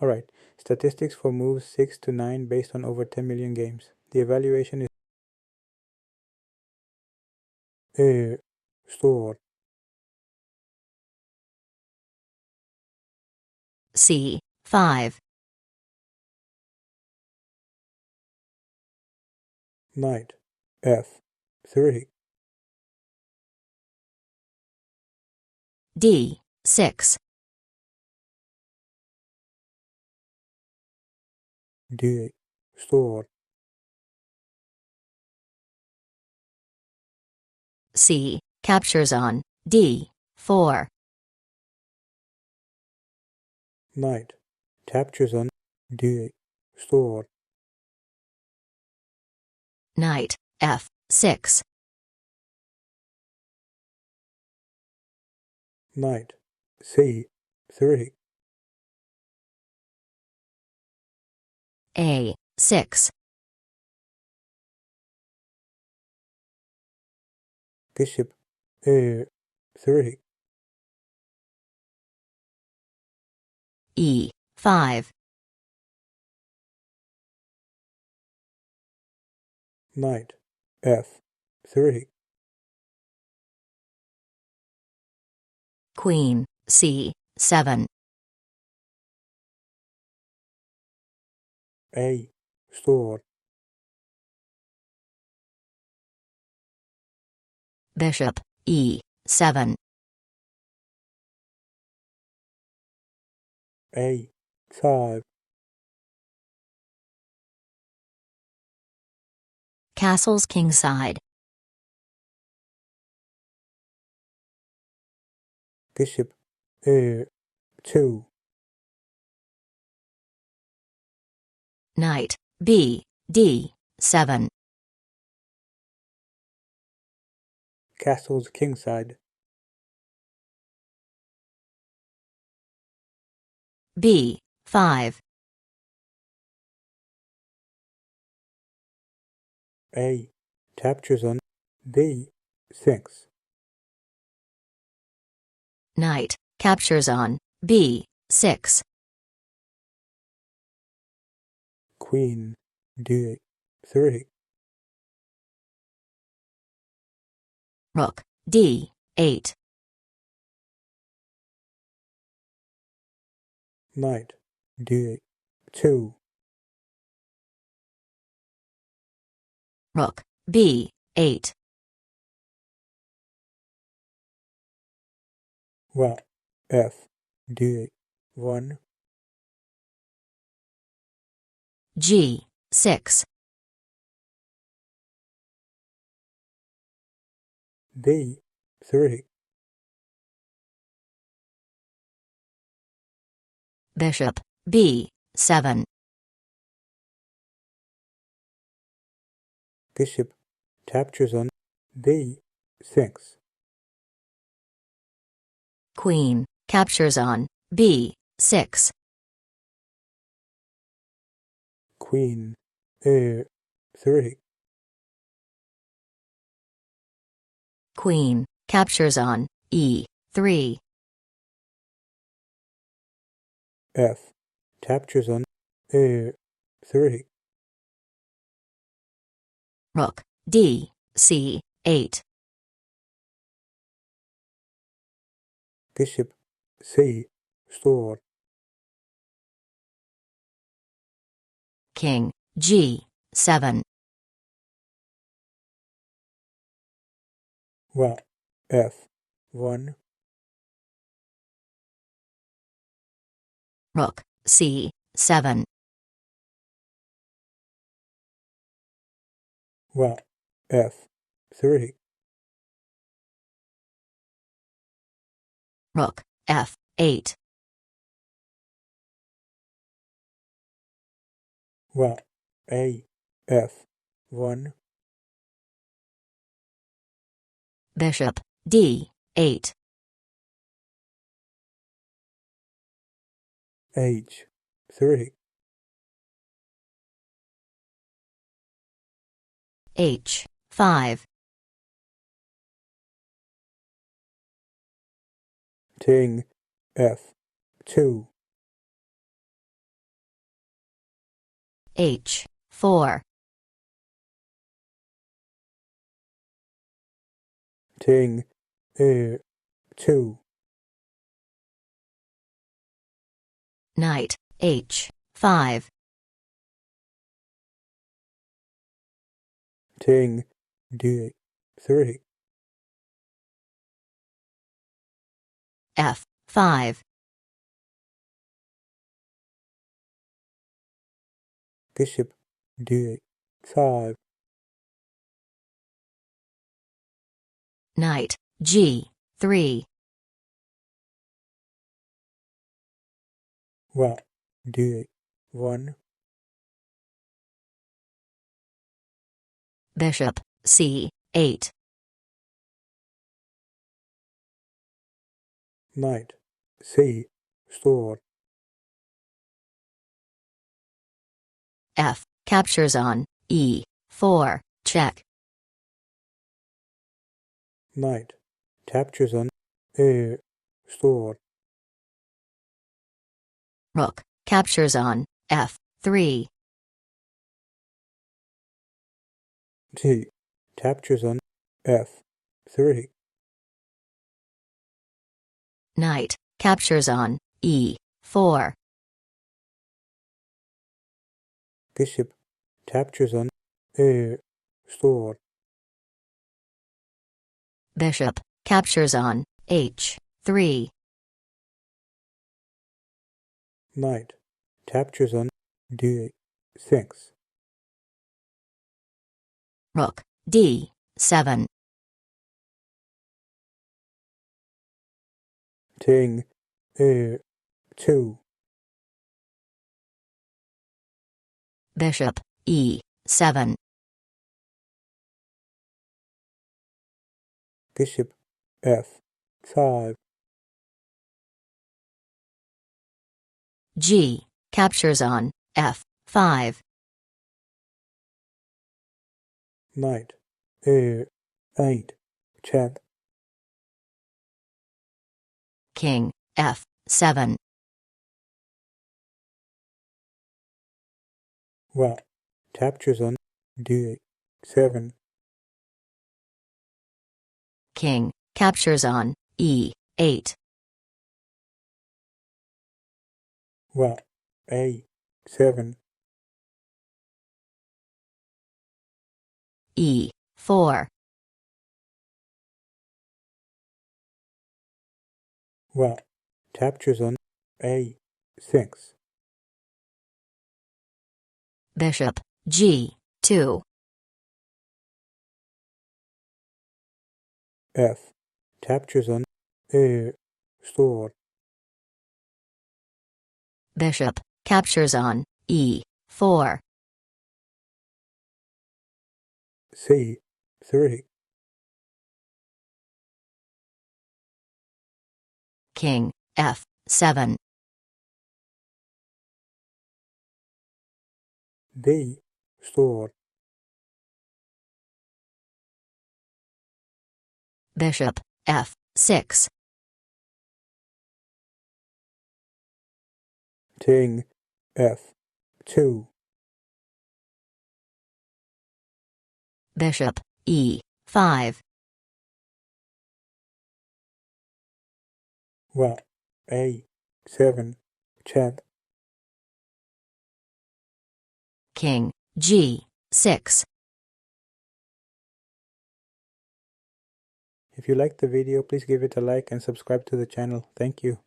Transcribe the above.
Alright, statistics for moves 6 to 9 based on over 10 million games. The evaluation is store C. 5. knight f3 D. 6. d8 store C. Captures on D. 4. knight captures on d8 store Knight F6. knight c3 A6. bishop a3 E5. knight f3 Queen C7. a store Bishop E7. a5 Castles kingside. bishop a2 Knight B D7. castles kingside B5. a captures on b6 Knight captures on B6. queen d3 Rook D8. knight d2 Rook B8. well f d1 G6. b3 Bishop B7. bishop captures on b6 Queen captures on B6. queen a3 Queen captures on E3. f captures on a3 Rook D8. bishop c store King G7. well f1 Rook C7. well f3 Rook F8. well a f1 Bishop D8. h3 H5. king f2 H4. Ting E2. Knight H5. Ting D3. F5. Bishop D5. Knight G3. Rook D1. Bishop C8. Knight C4. F captures on E4. Check. Knight captures on A4. Rook captures on F3. G captures on F3. Knight captures on E4. Bishop captures on A4. Bishop captures on H3. Knight captures on D6. Rook D7. Ting A2. Bishop E7. Bishop F5. G captures on F5. Knight A8. Check. King F7. Rook captures on D7. King captures on E8. Rook A7. E4. Rook captures on A6. Bishop G2. F captures on A4. Bishop captures on E4. C3. King F7. D4. Bishop F6. Ting F2. Bishop E5. Rook A7. Check. King G6. If you liked the video, please give it a like and subscribe to the channel. Thank you.